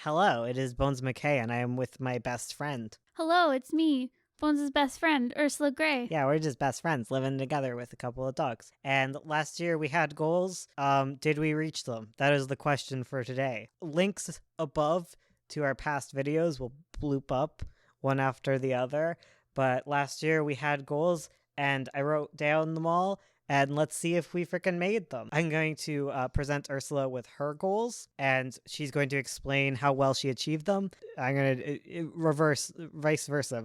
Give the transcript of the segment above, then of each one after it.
Hello, it is Bones McKay, and I am with my best friend. Hello, it's me, Bones' best friend, Ursula Gray. Yeah, we're just best friends living together with a couple of dogs. And last year we had goals. Did we reach them? That is the question for today. Links above to our past videos will bloop up one after the other. But last year we had goals, and I wrote down them all. And let's see if we freaking made them. I'm going to present Ursula with her goals, and she's going to explain how well she achieved them. I'm going to reverse, vice versa,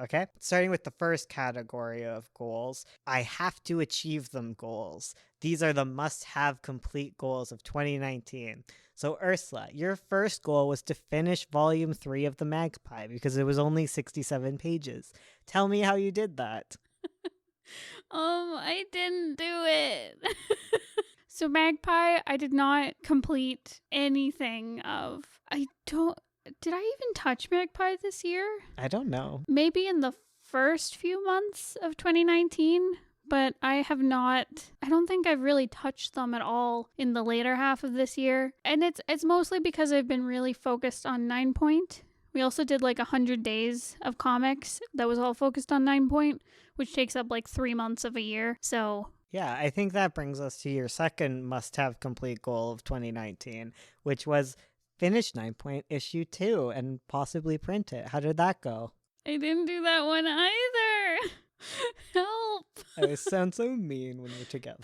okay? Starting with the first category of goals, I have to achieve them goals. These are the must-have complete goals of 2019. So Ursula, your first goal was to finish volume 3 of The Magpie because it was only 67 pages. Tell me how you did that. I didn't do it. So Magpie, I did not complete anything of. Did I even touch Magpie this year? I don't know. Maybe in the first few months of 2019, but I have not. I don't think I've really touched them at all in the later half of this year. And it's mostly because I've been really focused on 9 Point. We also did like 100 days of comics that was all focused on 9 Point, which takes up like 3 months of a year. So yeah, I think that brings us to your second must-have complete goal of 2019, which was finish 9 Point issue 2 and possibly print it. How did that go? I didn't do that one either. Help. I sound so mean when we're together.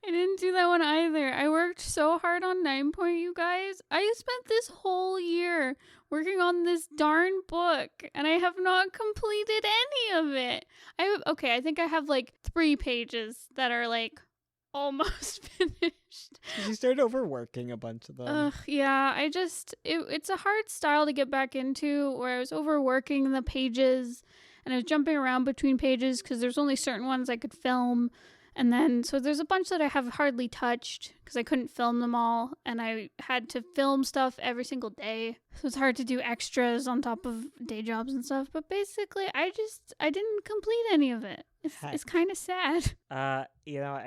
I didn't do that one either. I worked so hard on 9 Point, you guys. I spent this whole year working on this darn book, and I have not completed any of it. I think I have like 3 pages that are like almost finished. You started overworking a bunch of them. Yeah, it's a hard style to get back into where I was overworking the pages and I was jumping around between pages because there's only certain ones I could film. And then, so there's a bunch that I have hardly touched because I couldn't film them all. And I had to film stuff every single day. So it's hard to do extras on top of day jobs and stuff. But basically, I didn't complete any of it. It's kind of sad. I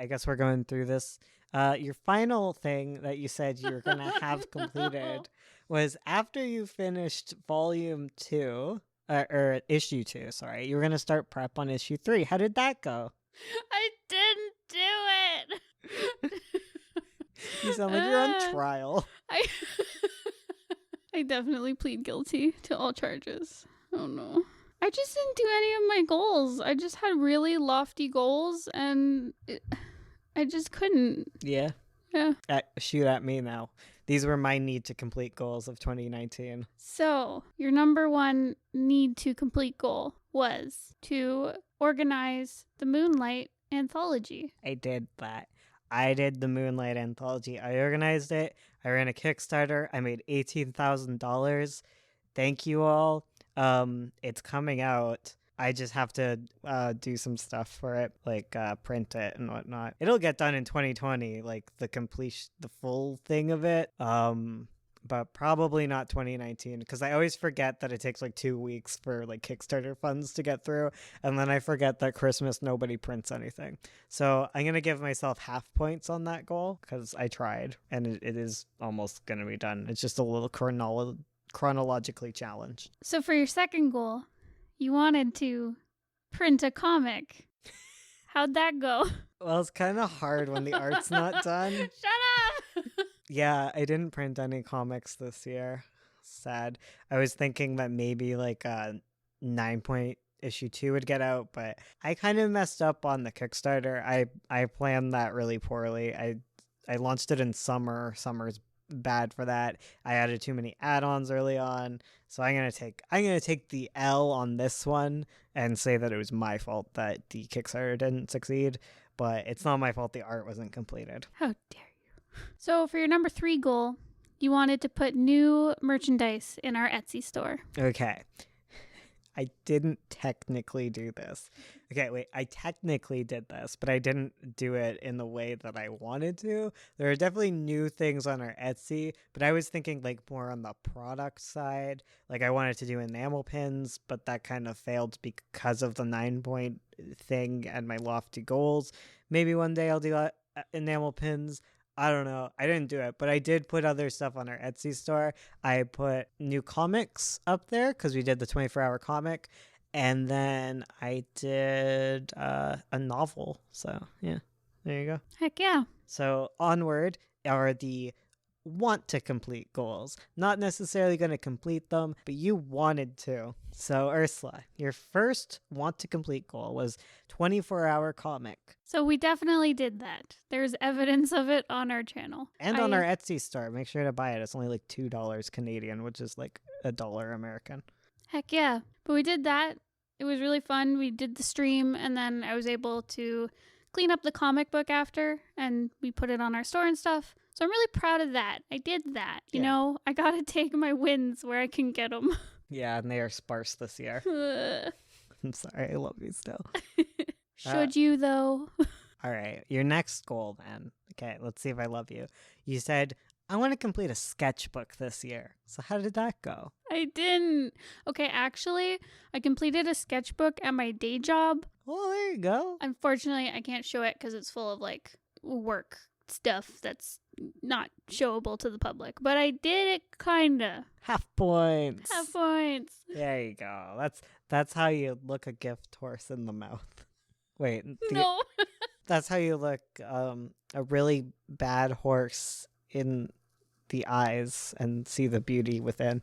guess we're going through this. Your final thing that you said you were going to have completed was after you finished volume 2, or issue 2, sorry, you were going to start prep on issue 3. How did that go? I didn't do it. You sound like you're on trial. I definitely plead guilty to all charges. Oh no. I just didn't do any of my goals. I just had really lofty goals and I just couldn't. Yeah. Yeah. Shoot at me now. These were my need to complete goals of 2019. So, your number 1 need to complete goal was to organize the Moonlight anthology. I did that. I did the Moonlight anthology. I organized it. I ran a Kickstarter. I made $18,000. Thank you all. It's coming out. I just have to do some stuff for it, like print it and whatnot. It'll get done in 2020, like the full thing of it. But probably not 2019 because I always forget that it takes like 2 weeks for like Kickstarter funds to get through, and then I forget that Christmas nobody prints anything. So I'm gonna give myself half points on that goal because I tried, and it is almost gonna be done. It's just a little chronologically challenged. So for your second goal, you wanted to print a comic. How'd that go? Well, it's kind of hard when the art's not done. Shut up! Yeah, I didn't print any comics this year. Sad. I was thinking that maybe like 9 Point issue 2 would get out, but I kind of messed up on the Kickstarter. I planned that really poorly. I launched it in summer. Summer's bad for that. I added too many add-ons early on. So I'm gonna take the L on this one and say that it was my fault that the Kickstarter didn't succeed, but it's not my fault the art wasn't completed. How dare you. So for your number 3 goal, you wanted to put new merchandise in our Etsy store. Okay. I didn't technically do this. Okay, wait, I technically did this, but I didn't do it in the way that I wanted to. There are definitely new things on our Etsy, but I was thinking like more on the product side. Like I wanted to do enamel pins, but that kind of failed because of the 9 Point thing and my lofty goals. Maybe one day I'll do enamel pins. I don't know. I didn't do it, but I did put other stuff on our Etsy store. I put new comics up there because we did the 24-hour comic. And then I did a novel. So, yeah, there you go. Heck yeah. So, onward are the want to complete goals. Not necessarily going to complete them, but you wanted to. So, Ursula, your first want to complete goal was 24-hour comic. So we definitely did that. There's evidence of it on our channel. And on our Etsy store. Make sure to buy it. It's only like $2 Canadian, which is like $1 American. Heck yeah. But we did that. It was really fun. We did the stream, and then I was able to clean up the comic book after, and we put it on our store and stuff. So I'm really proud of that. I did that. You know, I got to take my wins where I can get them. Yeah, and they are sparse this year. I'm sorry. I love you still. Should you, though? All right. Your next goal, then. Okay, let's see if I love you. You said, I want to complete a sketchbook this year. So how did that go? I didn't. Okay, actually, I completed a sketchbook at my day job. Well, there you go. Unfortunately, I can't show it because it's full of like work stuff that's not showable to the public. But I did it kinda. Half points. Half points. There you go. That's how you look a gift horse in the mouth. Wait. No. That's how you look a really bad horse in the eyes and see the beauty within.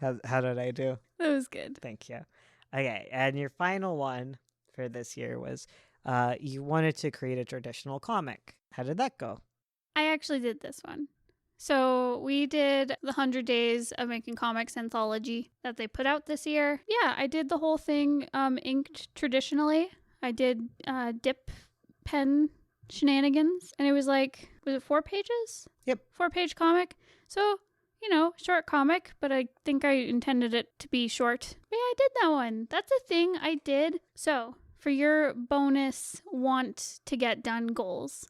How did I do? That was good. Thank you. Okay, and your final one for this year was you wanted to create a traditional comic. How did that go? I actually did this one. So we did the 100 Days of Making Comics anthology that they put out this year. Yeah, I did the whole thing inked traditionally. I did dip pen shenanigans, and it was like, was it 4 pages? Yep. 4-page comic. So, you know, short comic, but I think I intended it to be short. But yeah, I did that one. That's a thing I did. So, for your bonus want to get done goals,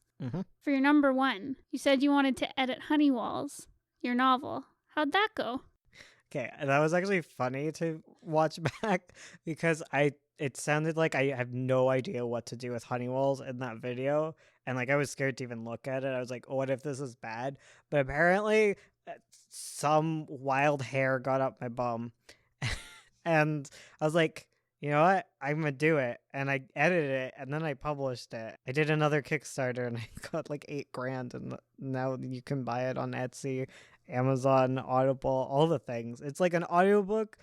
for your number 1, you said you wanted to edit Honey Walls, your novel. How'd that go? Okay, that was actually funny to watch back because it sounded like I have no idea what to do with Honey Walls in that video. And like I was scared to even look at it. I was like, oh, what if this is bad? But apparently some wild hair got up my bum. And I was like, you know what? I'm going to do it. And I edited it and then I published it. I did another Kickstarter and I got like $8,000. And now you can buy it on Etsy, Amazon, Audible, all the things. It's like an audiobook.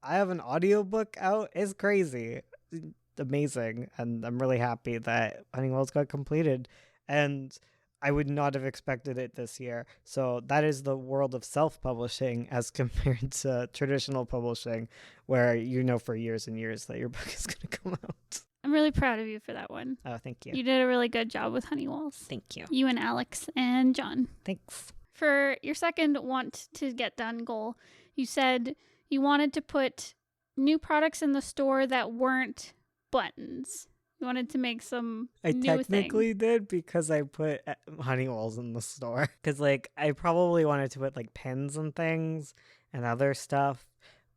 I have an audiobook out. It's crazy. It's amazing. And I'm really happy that Honey Walls got completed. And I would not have expected it this year. So that is the world of self-publishing as compared to traditional publishing, where you know for years and years that your book is going to come out. I'm really proud of you for that one. Oh, thank you. You did a really good job with Honey Walls. Thank you. You and Alex and John. Thanks. For your second want to get done goal, you said you wanted to put new products in the store that weren't buttons. You wanted to make some new technically thing. did because I put Honey Walls in the store. Because like I probably wanted to put like pins and things and other stuff.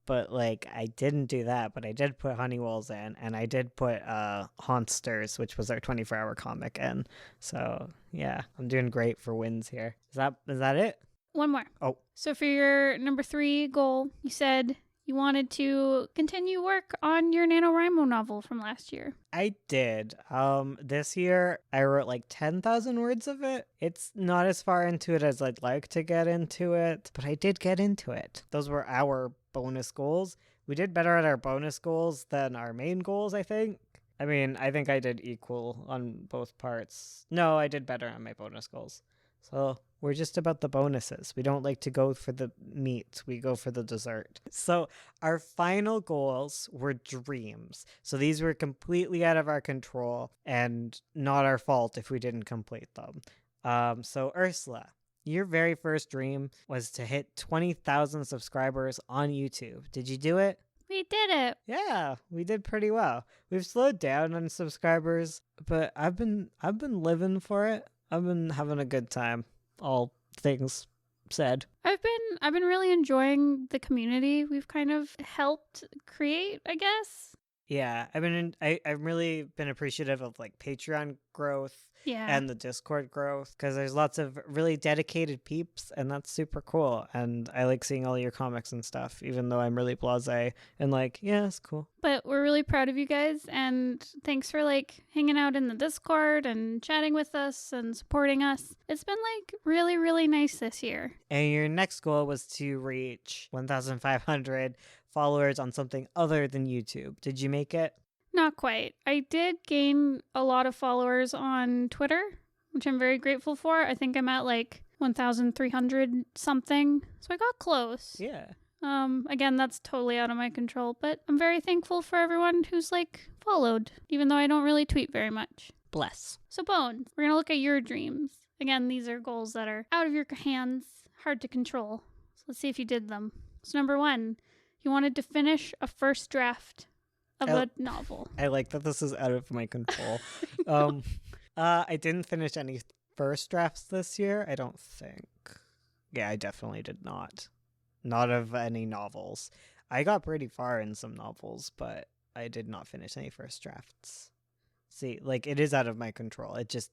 But like I didn't do that. But I did put Honey Walls in. And I did put Hauntsters, which was our 24-hour comic, in. So yeah, I'm doing great for wins here. Is that it? One more. Oh. So for your number 3 goal, you said you wanted to continue work on your NaNoWriMo novel from last year. I did. This year I wrote like 10,000 words of it. It's not as far into it as I'd like to get into it, but I did get into it. Those were our bonus goals. We did better at our bonus goals than our main goals, I think. I mean, I think I did equal on both parts. No, I did better on my bonus goals. So we're just about the bonuses. We don't like to go for the meat. We go for the dessert. So our final goals were dreams. So these were completely out of our control and not our fault if we didn't complete them. So Ursula, your very first dream was to hit 20,000 subscribers on YouTube. Did you do it? We did it. Yeah, we did pretty well. We've slowed down on subscribers, but I've been living for it. I've been having a good time. All things said. I've been really enjoying the community we've kind of helped create, I guess. Yeah, I've really been appreciative of like Patreon growth Yeah. and the Discord growth, because there's lots of really dedicated peeps, and that's super cool. And I like seeing all your comics and stuff, even though I'm really blasé and like, yeah, it's cool. But we're really proud of you guys, and thanks for like hanging out in the Discord and chatting with us and supporting us. It's been like really, really nice this year. And your next goal was to reach 1,500 followers on something other than YouTube. Did you make it? Not quite. I did gain a lot of followers on Twitter, which I'm very grateful for. I think I'm at like 1,300 something. So I got close. Yeah. Again, that's totally out of my control, but I'm very thankful for everyone who's like followed, even though I don't really tweet very much. Bless. So Bones, we're going to look at your dreams. Again, these are goals that are out of your hands, hard to control. So let's see if you did them. So number 1, you wanted to finish a first draft of a novel. I like that this is out of my control. I didn't finish any first drafts this year, I don't think. Yeah, I definitely did not. Not of any novels. I got pretty far in some novels, but I did not finish any first drafts. See, like, it is out of my control. It just,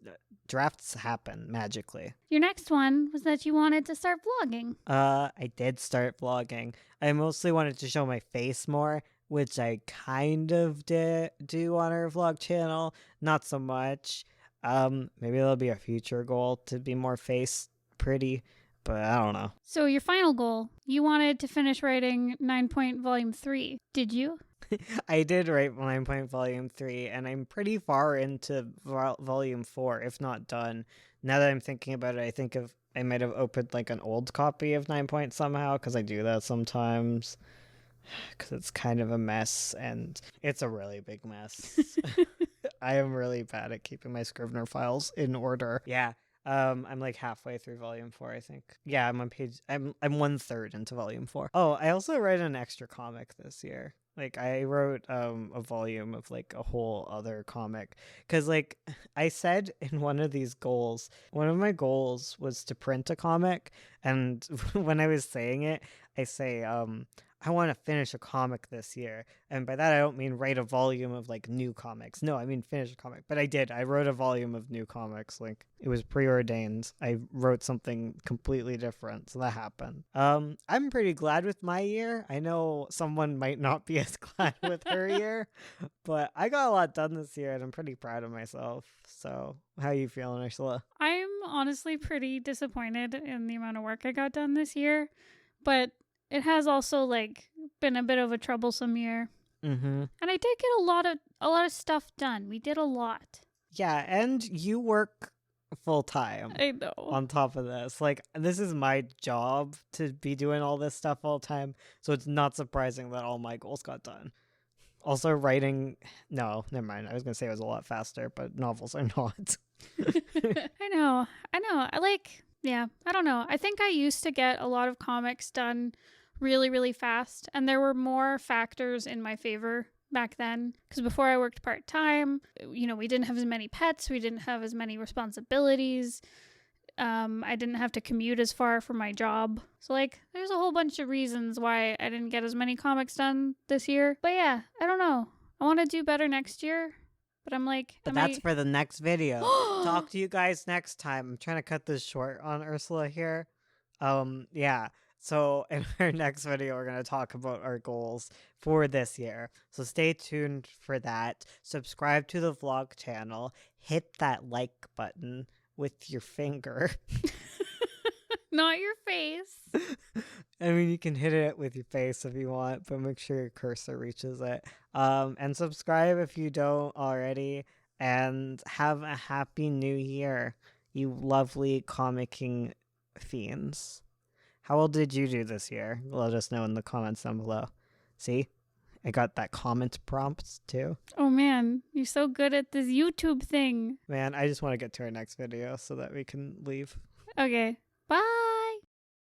drafts happen magically. Your next one was that you wanted to start vlogging. I did start vlogging. I mostly wanted to show my face more, which I kind of do on our vlog channel. Not so much. Maybe that'll be a future goal to be more face pretty, but I don't know. So your final goal, you wanted to finish writing 9 Point Volume 3. Did you? I did write 9 Point Volume 3, and I'm pretty far into Volume 4, if not done. Now that I'm thinking about it, I think I might have opened like an old copy of 9 Point somehow, because I do that sometimes. Because it's kind of a mess, and it's a really big mess. I am really bad at keeping my Scrivener files in order. Yeah. I'm like halfway through Volume 4, I think. Yeah, I'm on page. I'm 1/3 into Volume 4. Oh, I also read an extra comic this year. Like, I wrote a volume of like a whole other comic, because like I said in one of these goals, one of my goals was to print a comic, and when I was saying it, I say I want to finish a comic this year. And by that, I don't mean write a volume of like new comics. No, I mean finish a comic. But I did. I wrote a volume of new comics. Like, it was preordained. I wrote something completely different. So that happened. I'm pretty glad with my year. I know someone might not be as glad with her year, but I got a lot done this year and I'm pretty proud of myself. So how you feeling, Ursula? I'm honestly pretty disappointed in the amount of work I got done this year, but it has also like been a bit of a troublesome year. Mm-hmm. And I did get a lot of stuff done. We did a lot. Yeah, and you work full time. I know. On top of this, like, this is my job to be doing all this stuff all the time, so it's not surprising that all my goals got done. Also, writing, no, never mind. I was gonna say it was a lot faster, but novels are not. I know. I don't know. I think I used to get a lot of comics done really, really fast, and there were more factors in my favor back then, because before I worked part-time, you know, we didn't have as many pets, we didn't have as many responsibilities, I didn't have to commute as far for my job, so like there's a whole bunch of reasons why I didn't get as many comics done this year. But yeah, I don't know, I want to do better next year, but I'm like, but that's for the next video. Talk to you guys next time. I'm trying to cut this short on Ursula here. Yeah. So in our next video, we're going to talk about our goals for this year. So stay tuned for that. Subscribe to the vlog channel. Hit that like button with your finger. Not your face. I mean, you can hit it with your face if you want, but make sure your cursor reaches it. And subscribe if you don't already. And have a happy new year, you lovely comicking fiends. How well did you do this year? Let us know in the comments down below. See? I got that comment prompt too. Oh man, you're so good at this YouTube thing. Man, I just want to get to our next video so that we can leave. Okay, bye.